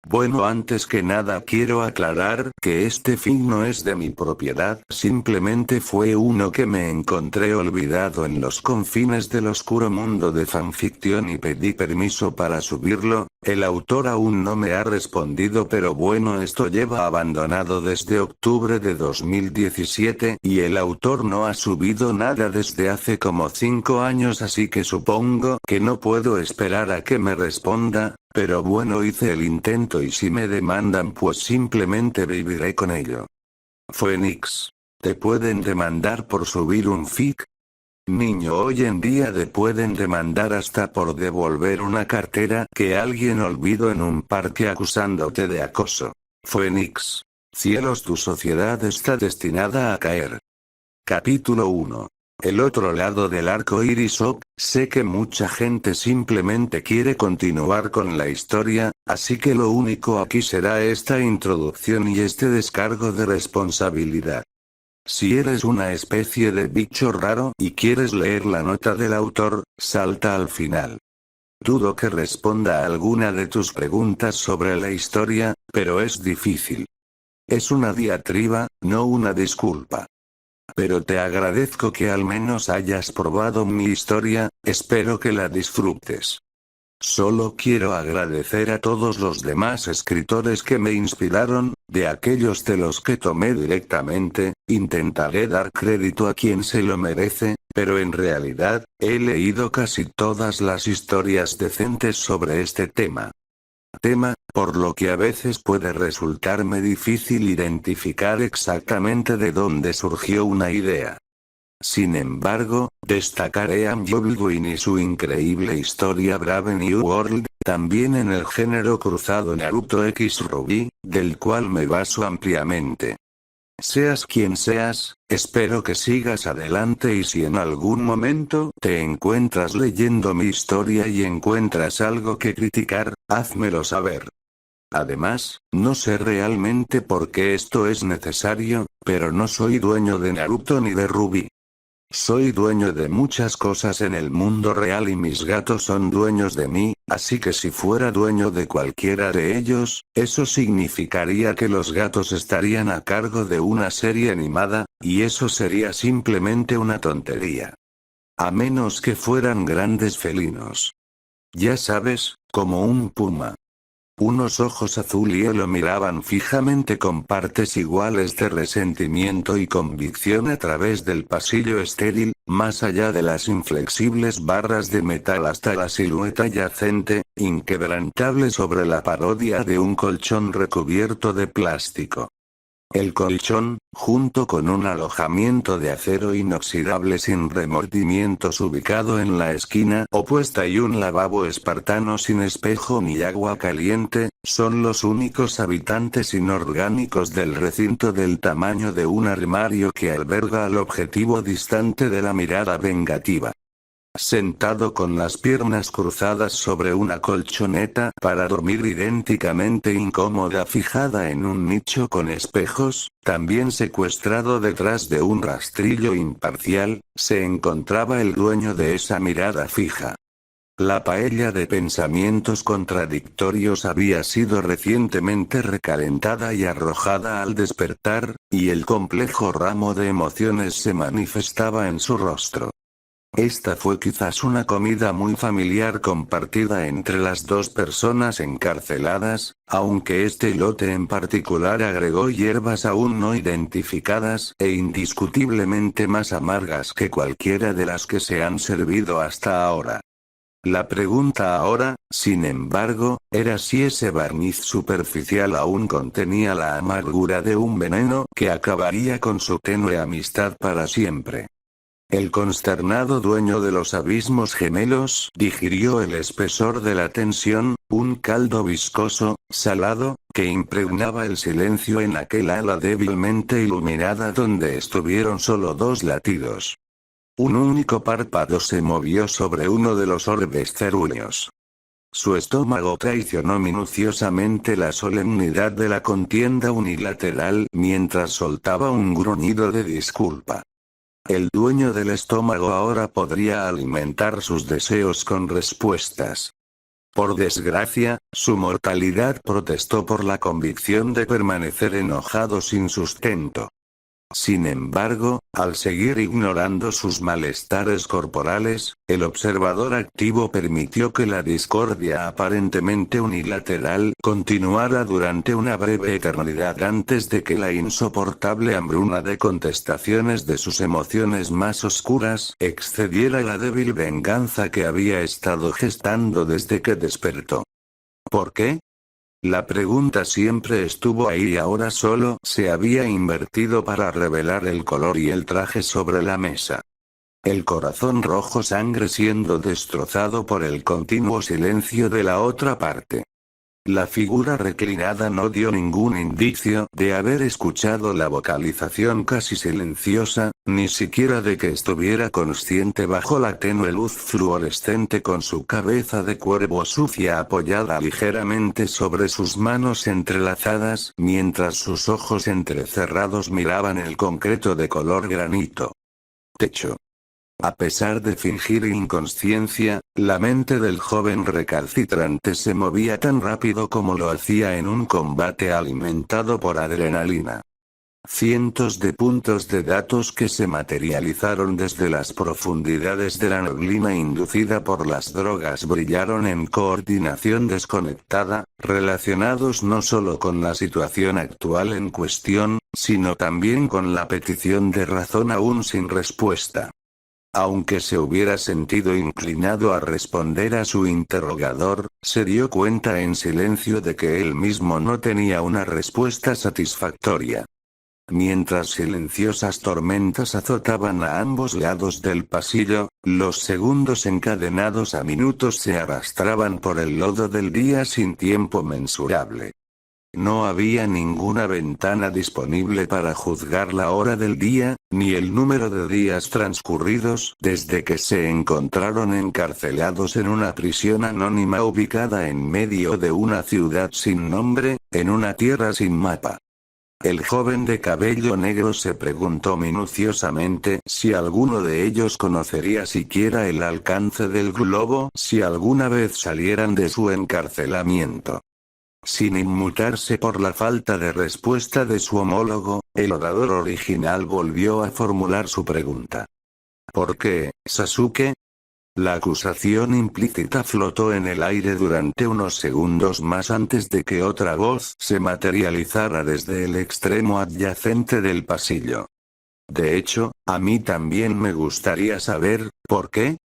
Bueno, antes que nada quiero aclarar que este fin no es de mi propiedad, simplemente fue uno que me encontré olvidado en los confines del oscuro mundo de fanfiction y pedí permiso para subirlo. El autor aún no me ha respondido, pero bueno, esto lleva abandonado desde octubre de 2017 y el autor no ha subido nada desde hace como 5 años, así que supongo que no puedo esperar a que me responda. Pero bueno, hice el intento y si me demandan pues simplemente viviré con ello. Phoenix. ¿Te pueden demandar por subir un fic? Niño, hoy en día te pueden demandar hasta por devolver una cartera que alguien olvidó en un parque acusándote de acoso. Phoenix. Cielos, tu sociedad está destinada a caer. Capítulo 1. El otro lado del arco iris. Sé que mucha gente simplemente quiere continuar con la historia, así que lo único aquí será esta introducción y este descargo de responsabilidad. Si eres una especie de bicho raro y quieres leer la nota del autor, salta al final. Dudo que responda a alguna de tus preguntas sobre la historia, pero es difícil. Es una diatriba, no una disculpa. Pero te agradezco que al menos hayas probado mi historia, espero que la disfrutes. Solo quiero agradecer a todos los demás escritores que me inspiraron, de aquellos de los que tomé directamente. Intentaré dar crédito a quien se lo merece, pero en realidad, he leído casi todas las historias decentes sobre este tema, por lo que a veces puede resultarme difícil identificar exactamente de dónde surgió una idea. Sin embargo, destacaré a Baldwin y su increíble historia Brave New World, también en el género cruzado Naruto X Ruby, del cual me baso ampliamente. Seas quien seas, espero que sigas adelante y si en algún momento te encuentras leyendo mi historia y encuentras algo que criticar, házmelo saber. Además, no sé realmente por qué esto es necesario, pero no soy dueño de Naruto ni de Ruby. Soy dueño de muchas cosas en el mundo real y mis gatos son dueños de mí, así que si fuera dueño de cualquiera de ellos, eso significaría que los gatos estarían a cargo de una serie animada, y eso sería simplemente una tontería. A menos que fueran grandes felinos. Ya sabes, como un puma. Unos ojos azul y lo miraban fijamente con partes iguales de resentimiento y convicción a través del pasillo estéril, más allá de las inflexibles barras de metal hasta la silueta yacente, inquebrantable sobre la parodia de un colchón recubierto de plástico. El colchón, junto con un alojamiento de acero inoxidable sin remordimientos ubicado en la esquina opuesta y un lavabo espartano sin espejo ni agua caliente, son los únicos habitantes inorgánicos del recinto del tamaño de un armario que alberga al objetivo distante de la mirada vengativa. Sentado con las piernas cruzadas sobre una colchoneta para dormir idénticamente incómoda fijada en un nicho con espejos, también secuestrado detrás de un rastrillo imparcial, se encontraba el dueño de esa mirada fija. La paella de pensamientos contradictorios había sido recientemente recalentada y arrojada al despertar, y el complejo ramo de emociones se manifestaba en su rostro. Esta fue quizás una comida muy familiar compartida entre las dos personas encarceladas, aunque este lote en particular agregó hierbas aún no identificadas e indiscutiblemente más amargas que cualquiera de las que se han servido hasta ahora. La pregunta ahora, sin embargo, era si ese barniz superficial aún contenía la amargura de un veneno que acabaría con su tenue amistad para siempre. El consternado dueño de los abismos gemelos digirió el espesor de la tensión, un caldo viscoso, salado, que impregnaba el silencio en aquel ala débilmente iluminada donde estuvieron solo dos latidos. Un único párpado se movió sobre uno de los orbes cerúleos. Su estómago traicionó minuciosamente la solemnidad de la contienda unilateral mientras soltaba un gruñido de disculpa. El dueño del estómago ahora podría alimentar sus deseos con respuestas. Por desgracia, su mortalidad protestó por la convicción de permanecer enojado sin sustento. Sin embargo, al seguir ignorando sus malestares corporales, el observador activo permitió que la discordia aparentemente unilateral continuara durante una breve eternidad antes de que la insoportable hambruna de contestaciones de sus emociones más oscuras excediera la débil venganza que había estado gestando desde que despertó. ¿Por qué? La pregunta siempre estuvo ahí y ahora solo se había invertido para revelar el color y el traje sobre la mesa. El corazón rojo sangre siendo destrozado por el continuo silencio de la otra parte. La figura reclinada no dio ningún indicio de haber escuchado la vocalización casi silenciosa, ni siquiera de que estuviera consciente bajo la tenue luz fluorescente con su cabeza de cuervo sucia apoyada ligeramente sobre sus manos entrelazadas, mientras sus ojos entrecerrados miraban el concreto de color granito. Techo. A pesar de fingir inconsciencia, la mente del joven recalcitrante se movía tan rápido como lo hacía en un combate alimentado por adrenalina. Cientos de puntos de datos que se materializaron desde las profundidades de la neblina inducida por las drogas brillaron en coordinación desconectada, relacionados no solo con la situación actual en cuestión, sino también con la petición de razón aún sin respuesta. Aunque se hubiera sentido inclinado a responder a su interrogador, se dio cuenta en silencio de que él mismo no tenía una respuesta satisfactoria. Mientras silenciosas tormentas azotaban a ambos lados del pasillo, los segundos encadenados a minutos se arrastraban por el lodo del día sin tiempo mensurable. No había ninguna ventana disponible para juzgar la hora del día, ni el número de días transcurridos desde que se encontraron encarcelados en una prisión anónima ubicada en medio de una ciudad sin nombre, en una tierra sin mapa. El joven de cabello negro se preguntó minuciosamente si alguno de ellos conocería siquiera el alcance del globo si alguna vez salieran de su encarcelamiento. Sin inmutarse por la falta de respuesta de su homólogo, el orador original volvió a formular su pregunta. ¿Por qué, Sasuke? La acusación implícita flotó en el aire durante unos segundos más antes de que otra voz se materializara desde el extremo adyacente del pasillo. De hecho, a mí también me gustaría saber, ¿por qué?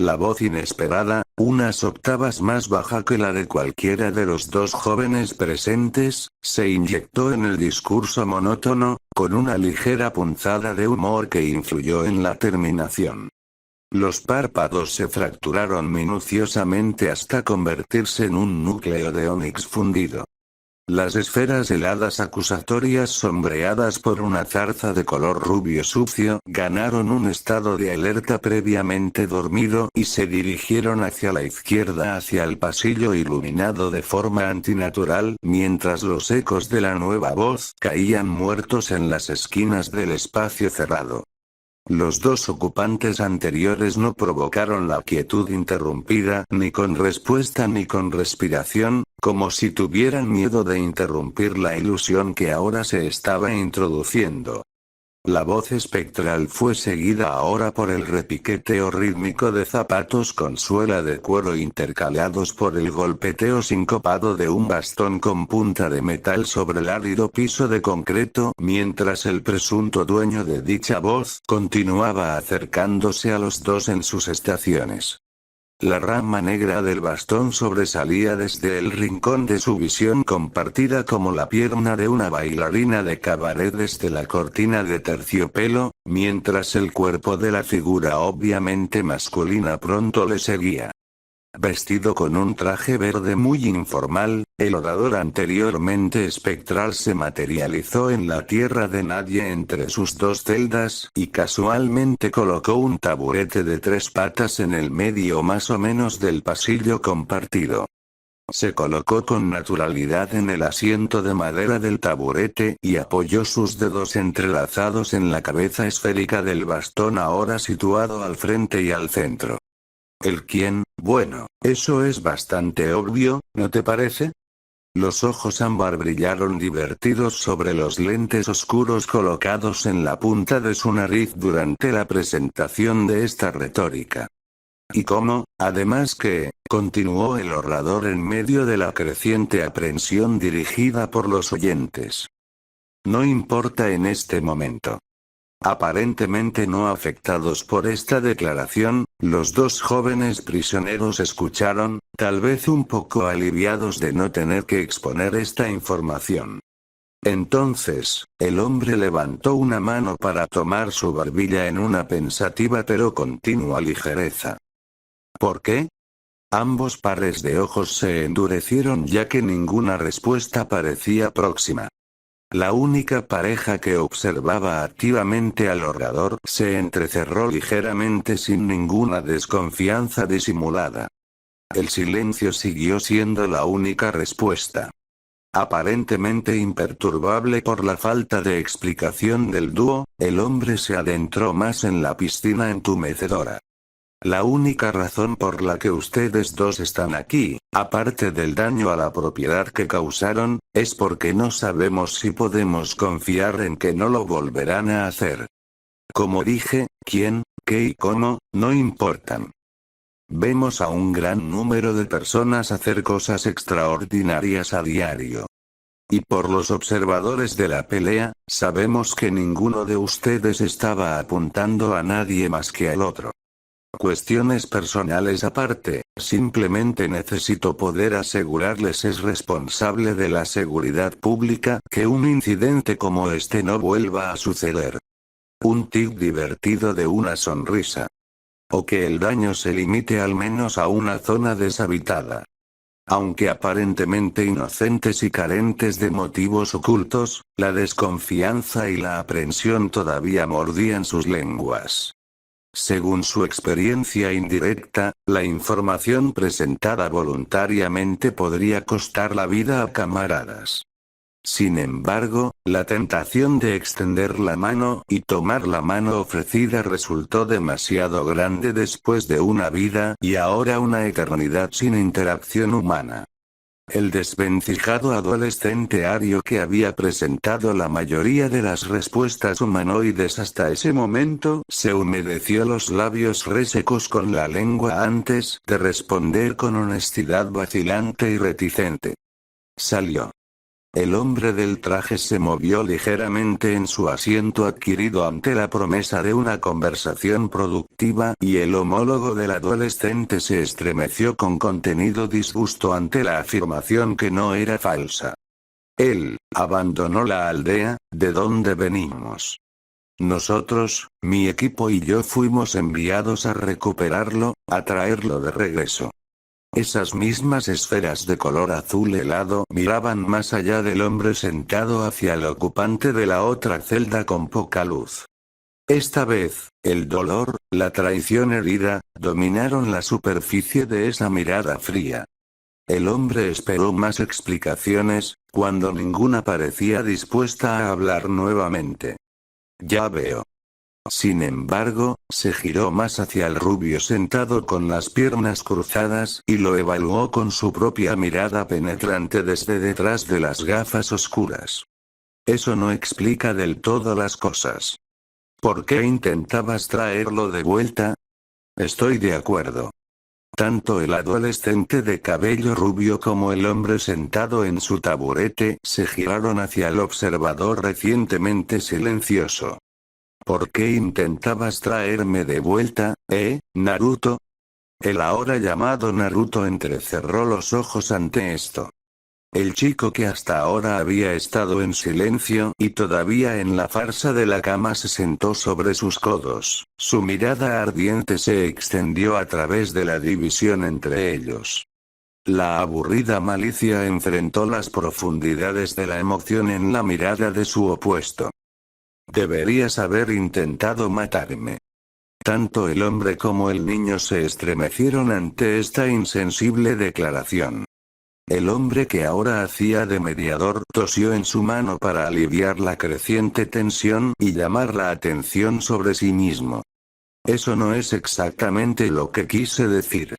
La voz inesperada, unas octavas más baja que la de cualquiera de los dos jóvenes presentes, se inyectó en el discurso monótono, con una ligera punzada de humor que influyó en la terminación. Los párpados se fracturaron minuciosamente hasta convertirse en un núcleo de ónix fundido. Las esferas heladas acusatorias sombreadas por una zarza de color rubio sucio ganaron un estado de alerta previamente dormido y se dirigieron hacia la izquierda hacia el pasillo iluminado de forma antinatural mientras los ecos de la nueva voz caían muertos en las esquinas del espacio cerrado. Los dos ocupantes anteriores no provocaron la quietud interrumpida ni con respuesta ni con respiración, como si tuvieran miedo de interrumpir la ilusión que ahora se estaba introduciendo. La voz espectral fue seguida ahora por el repiqueteo rítmico de zapatos con suela de cuero intercalados por el golpeteo sincopado de un bastón con punta de metal sobre el árido piso de concreto, mientras el presunto dueño de dicha voz continuaba acercándose a los dos en sus estaciones. La rama negra del bastón sobresalía desde el rincón de su visión compartida como la pierna de una bailarina de cabaret desde la cortina de terciopelo, mientras el cuerpo de la figura obviamente masculina pronto le seguía. Vestido con un traje verde muy informal, el orador anteriormente espectral se materializó en la tierra de nadie entre sus dos celdas y casualmente colocó un taburete de 3 patas en el medio más o menos del pasillo compartido. Se colocó con naturalidad en el asiento de madera del taburete y apoyó sus dedos entrelazados en la cabeza esférica del bastón ahora situado al frente y al centro. ¿El quién? Bueno, eso es bastante obvio, ¿no te parece? Los ojos ámbar brillaron divertidos sobre los lentes oscuros colocados en la punta de su nariz durante la presentación de esta retórica. ¿Y cómo? Además que, continuó el orador en medio de la creciente aprensión dirigida por los oyentes. No importa en este momento. Aparentemente no afectados por esta declaración, los dos jóvenes prisioneros escucharon, tal vez un poco aliviados de no tener que exponer esta información. Entonces, el hombre levantó una mano para tomar su barbilla en una pensativa pero continua ligereza. ¿Por qué? Ambos pares de ojos se endurecieron ya que ninguna respuesta parecía próxima. La única pareja que observaba activamente al orador se entrecerró ligeramente sin ninguna desconfianza disimulada. El silencio siguió siendo la única respuesta. Aparentemente imperturbable por la falta de explicación del dúo, el hombre se adentró más en la piscina entumecedora. La única razón por la que ustedes dos están aquí, aparte del daño a la propiedad que causaron, es porque no sabemos si podemos confiar en que no lo volverán a hacer. Como dije, quién, qué y cómo, no importan. Vemos a un gran número de personas hacer cosas extraordinarias a diario. Y por los observadores de la pelea, sabemos que ninguno de ustedes estaba apuntando a nadie más que al otro. Cuestiones personales aparte, simplemente necesito poder asegurarles es responsable de la seguridad pública que un incidente como este no vuelva a suceder. Un tic divertido de una sonrisa. O que el daño se limite al menos a una zona deshabitada. Aunque aparentemente inocentes y carentes de motivos ocultos, la desconfianza y la aprensión todavía mordían sus lenguas. Según su experiencia indirecta, la información presentada voluntariamente podría costar la vida a camaradas. Sin embargo, la tentación de extender la mano y tomar la mano ofrecida resultó demasiado grande después de una vida y ahora una eternidad sin interacción humana. El desvencijado adolescente ario que había presentado la mayoría de las respuestas humanoides hasta ese momento se humedeció los labios resecos con la lengua antes de responder con honestidad vacilante y reticente. Salió. El hombre del traje se movió ligeramente en su asiento adquirido ante la promesa de una conversación productiva y el homólogo del adolescente se estremeció con contenido disgusto ante la afirmación que no era falsa. Él abandonó la aldea, de donde venimos. Nosotros, mi equipo y yo fuimos enviados a recuperarlo, a traerlo de regreso. Esas mismas esferas de color azul helado miraban más allá del hombre sentado hacia el ocupante de la otra celda con poca luz. Esta vez, el dolor, la traición herida, dominaron la superficie de esa mirada fría. El hombre esperó más explicaciones, cuando ninguna parecía dispuesta a hablar nuevamente. Ya veo. Sin embargo, se giró más hacia el rubio sentado con las piernas cruzadas y lo evaluó con su propia mirada penetrante desde detrás de las gafas oscuras. Eso no explica del todo las cosas. ¿Por qué intentabas traerlo de vuelta? Estoy de acuerdo. Tanto el adolescente de cabello rubio como el hombre sentado en su taburete se giraron hacia el observador recientemente silencioso. ¿Por qué intentabas traerme de vuelta, Naruto? El ahora llamado Naruto entrecerró los ojos ante esto. El chico que hasta ahora había estado en silencio y todavía en la farsa de la cama se sentó sobre sus codos, su mirada ardiente se extendió a través de la división entre ellos. La aburrida malicia enfrentó las profundidades de la emoción en la mirada de su opuesto. Deberías haber intentado matarme. Tanto el hombre como el niño se estremecieron ante esta insensible declaración. El hombre que ahora hacía de mediador tosió en su mano para aliviar la creciente tensión y llamar la atención sobre sí mismo. Eso no es exactamente lo que quise decir.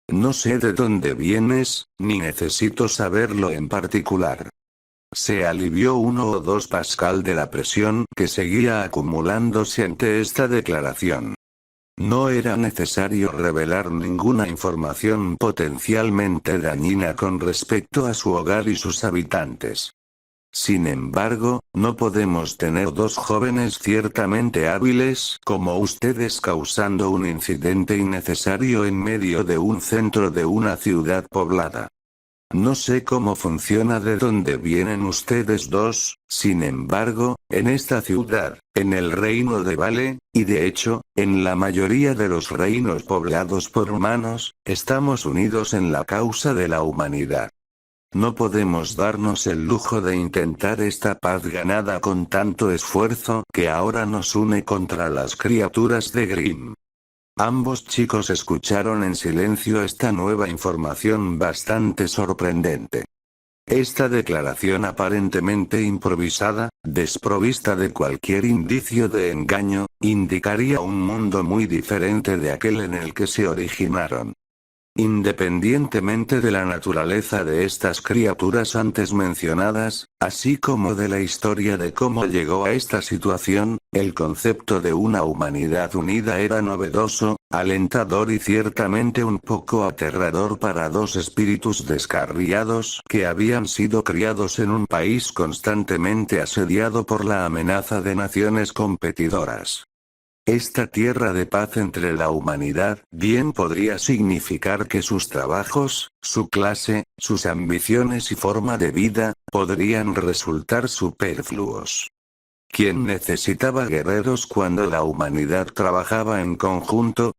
No sé de dónde vienes, ni necesito saberlo en particular. Se alivió 1 o 2 pascal de la presión que seguía acumulándose ante esta declaración. No era necesario revelar ninguna información potencialmente dañina con respecto a su hogar y sus habitantes. Sin embargo, no podemos tener dos jóvenes ciertamente hábiles como ustedes causando un incidente innecesario en medio de un centro de una ciudad poblada. No sé cómo funciona de dónde vienen ustedes dos, sin embargo, en esta ciudad, en el reino de Vale, y de hecho, en la mayoría de los reinos poblados por humanos, estamos unidos en la causa de la humanidad. No podemos darnos el lujo de intentar esta paz ganada con tanto esfuerzo que ahora nos une contra las criaturas de Grimm. Ambos chicos escucharon en silencio esta nueva información bastante sorprendente. Esta declaración aparentemente improvisada, desprovista de cualquier indicio de engaño, indicaría un mundo muy diferente de aquel en el que se originaron. Independientemente de la naturaleza de estas criaturas antes mencionadas, así como de la historia de cómo llegó a esta situación, el concepto de una humanidad unida era novedoso, alentador y ciertamente un poco aterrador para dos espíritus descarriados que habían sido criados en un país constantemente asediado por la amenaza de naciones competidoras. Esta tierra de paz entre la humanidad bien podría significar que sus trabajos, su clase, sus ambiciones y forma de vida, podrían resultar superfluos. ¿Quién necesitaba guerreros cuando la humanidad trabajaba en conjunto?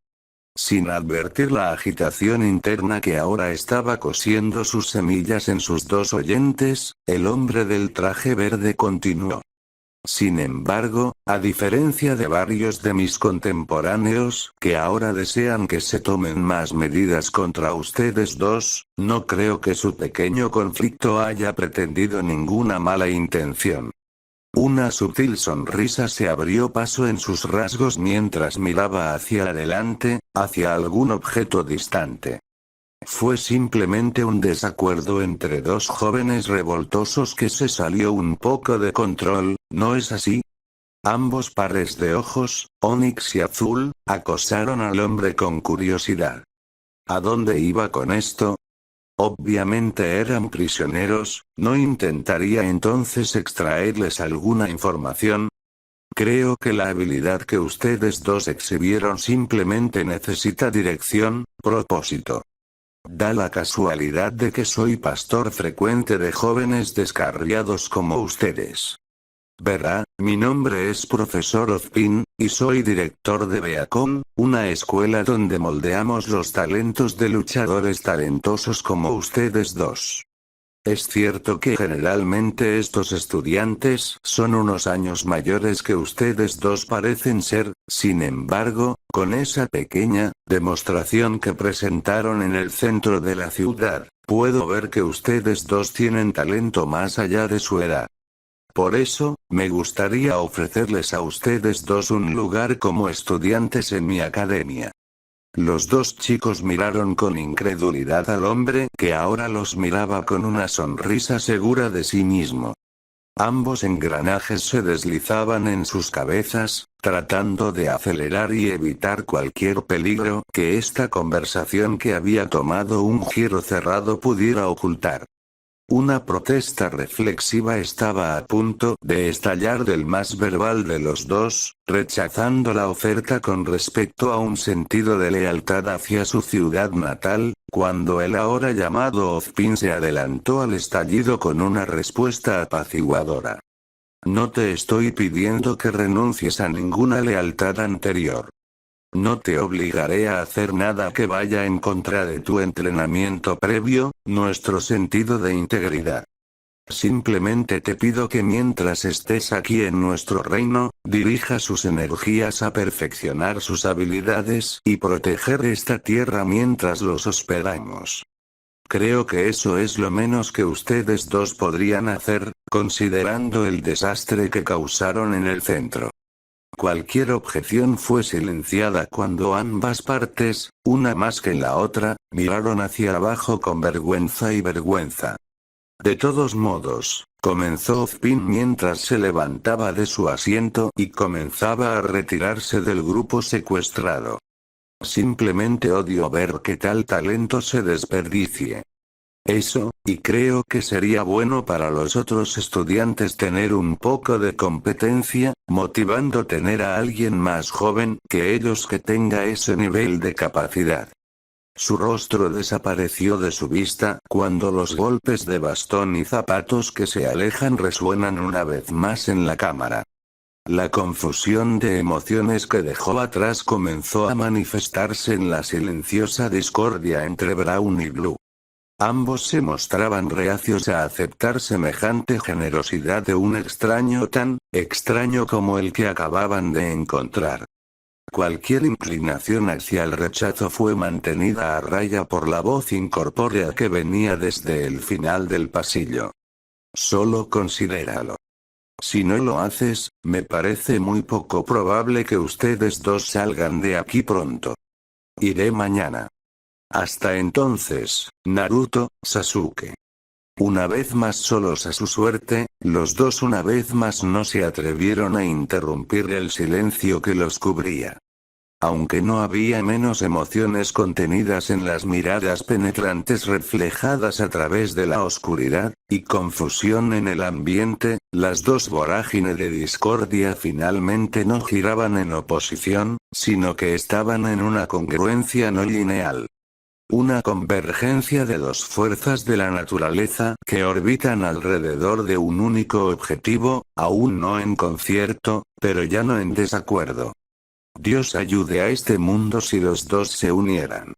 Sin advertir la agitación interna que ahora estaba cosiendo sus semillas en sus dos oyentes, el hombre del traje verde continuó. Sin embargo, a diferencia de varios de mis contemporáneos, que ahora desean que se tomen más medidas contra ustedes dos, no creo que su pequeño conflicto haya pretendido ninguna mala intención. Una sutil sonrisa se abrió paso en sus rasgos mientras miraba hacia adelante, hacia algún objeto distante. Fue simplemente un desacuerdo entre dos jóvenes revoltosos que se salió un poco de control, ¿no es así? Ambos pares de ojos, onix y azul, acosaron al hombre con curiosidad. ¿A dónde iba con esto? Obviamente eran prisioneros, ¿no intentaría entonces extraerles alguna información? Creo que la habilidad que ustedes dos exhibieron simplemente necesita dirección, propósito. Da la casualidad de que soy pastor frecuente de jóvenes descarriados como ustedes. Verá, mi nombre es Profesor Ozpin, y soy director de Beacon, una escuela donde moldeamos los talentos de luchadores talentosos como ustedes dos. Es cierto que generalmente estos estudiantes son unos años mayores que ustedes dos parecen ser, sin embargo, con esa pequeña demostración que presentaron en el centro de la ciudad, puedo ver que ustedes dos tienen talento más allá de su edad. Por eso, me gustaría ofrecerles a ustedes dos un lugar como estudiantes en mi academia. Los dos chicos miraron con incredulidad al hombre que ahora los miraba con una sonrisa segura de sí mismo. Ambos engranajes se deslizaban en sus cabezas, tratando de acelerar y evitar cualquier peligro que esta conversación que había tomado un giro cerrado pudiera ocultar. Una protesta reflexiva estaba a punto de estallar del más verbal de los dos, rechazando la oferta con respecto a un sentido de lealtad hacia su ciudad natal, cuando el ahora llamado Ozpin se adelantó al estallido con una respuesta apaciguadora. No te estoy pidiendo que renuncies a ninguna lealtad anterior. No te obligaré a hacer nada que vaya en contra de tu entrenamiento previo, nuestro sentido de integridad. Simplemente te pido que mientras estés aquí en nuestro reino, dirija sus energías a perfeccionar sus habilidades y proteger esta tierra mientras los hospedamos. Creo que eso es lo menos que ustedes dos podrían hacer, considerando el desastre que causaron en el centro. Cualquier objeción fue silenciada cuando ambas partes, una más que la otra, miraron hacia abajo con vergüenza y vergüenza. De todos modos, comenzó Ozpin mientras se levantaba de su asiento y comenzaba a retirarse del grupo secuestrado. Simplemente odio ver que tal talento se desperdicie. Eso, y creo que sería bueno para los otros estudiantes tener un poco de competencia, motivando tener a alguien más joven que ellos que tenga ese nivel de capacidad. Su rostro desapareció de su vista cuando los golpes de bastón y zapatos que se alejan resuenan una vez más en la cámara. La confusión de emociones que dejó atrás comenzó a manifestarse en la silenciosa discordia entre Brown y Blue. Ambos se mostraban reacios a aceptar semejante generosidad de un extraño tan extraño como el que acababan de encontrar. Cualquier inclinación hacia el rechazo fue mantenida a raya por la voz incorpórea que venía desde el final del pasillo. Solo considéralo. Si no lo haces, me parece muy poco probable que ustedes dos salgan de aquí pronto. Iré mañana. Hasta entonces, Naruto, Sasuke. Una vez más solos a su suerte, los dos una vez más no se atrevieron a interrumpir el silencio que los cubría. Aunque no había menos emociones contenidas en las miradas penetrantes reflejadas a través de la oscuridad, y confusión en el ambiente, las dos vorágines de discordia finalmente no giraban en oposición, sino que estaban en una congruencia no lineal. Una convergencia de dos fuerzas de la naturaleza que orbitan alrededor de un único objetivo, aún no en concierto, pero ya no en desacuerdo. Dios ayude a este mundo si los dos se unieran.